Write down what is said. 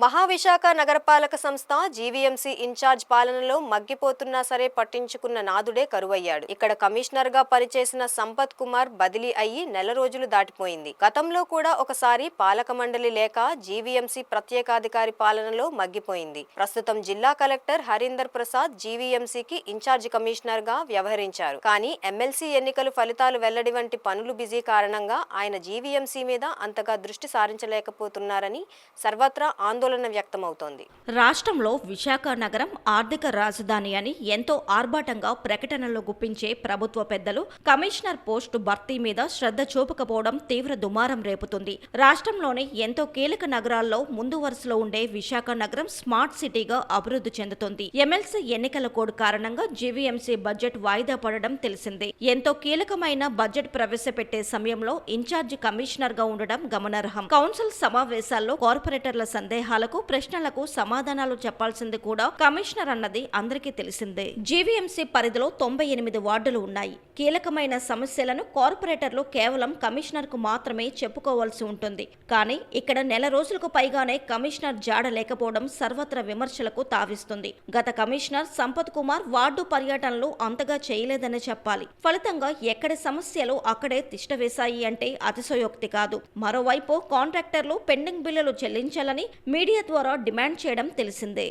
మహావిశాఖ నగరపాలక సంస్థ GVMC incharge పాలనలో మగ్గిపోతున్నా సరే పట్టించుకున్న నాదుడే కరువయ్యాడు. ఇక్కడ కమిషనర్ గా పనిచేసిన సంపత్ కుమార్ బదిలీ అయ్యి నెల రోజులు దాటిపోయింది. గతంలో కూడా ఒకసారి పాలక మండలి లేక జీవీఎంసీ ప్రత్యేకాధికారి పాలనలో మగ్గిపోయింది. ప్రస్తుతం జిల్లా కలెక్టర్ హరీందర్ ప్రసాద్ జీవీఎంసీకి ఇన్ఛార్జ్ కమిషనర్ గా వ్యవహరించారు. కానీ ఎమ్మెల్సీ ఎన్నికలు ఫలితాలు వెల్లడి వంటి పనులు బిజీ కారణంగా ఆయన జీవీఎంసీ మీద అంతగా దృష్టి సారించలేకపోతున్నారని సర్వత్రా ఆందోళన వ్యక్తమవుతోంది. రాష్ట్రంలో విశాఖ నగరం ఆర్థిక రాజధాని అని ఎంతో ఆర్భాటంగా ప్రకటనలు గుప్పించే ప్రభుత్వ పెద్దలు కమిషనర్ పోస్టు భర్తీ మీద శ్రద్ధ చూపకపోవడం తీవ్ర దుమారం రేపుతుంది. రాష్ట్రంలోని ఎంతో కీలక నగరాల్లో ముందు వరుసలో ఉండే విశాఖ నగరం స్మార్ట్ సిటీగా అభివృద్ధి చెందుతుంది. ఎమ్మెల్సీ ఎన్నికల కోడ్ కారణంగా జీవీఎంసీ బడ్జెట్ వాయిదా పడడం తెలిసిందే. ఎంతో కీలకమైన బడ్జెట్ ప్రవేశపెట్టే సమయంలో ఇన్ఛార్జి కమిషనర్ గా ఉండడం గమనార్హం. కౌన్సిల్ సమావేశాల్లో కార్పొరేటర్ల సందేహాలకు ప్రశ్నలకు సమాధానాలు చెప్పాల్సింది కూడా కమిషనర్ అన్నది అందరికీ తెలిసిందే. జీవీఎంసీ పరిధిలో 98 వార్డులు ఉన్నాయి. కీలకమైన సమస్యలను కార్పొరేటర్లు కేవలం కమిషనర్ కు మాత్రమే చెప్పుకోవాల్సి ఉంటుంది. కానీ ఇక్కడ నెల రోజులకు పైగానే కమిషనర్ జాడ లేకపోవడం సర్వత్రా విమర్శలకు తావిస్తుంది. గత కమిషనర్ సంపత్ కుమార్ వార్డు పర్యటనలు అంతగా చేయలేదని చెప్పాలి. ఫలితంగా ఎక్కడి సమస్యలు అక్కడే తిష్టవేశాయి అంటే అతిశయోక్తి కాదు. మరోవైపు కాంట్రాక్టర్లు పెండింగ్ బిల్లులు చెల్లించాలని మీడియా ద్వారా డిమాండ్ చేయడం తెలిసిందే.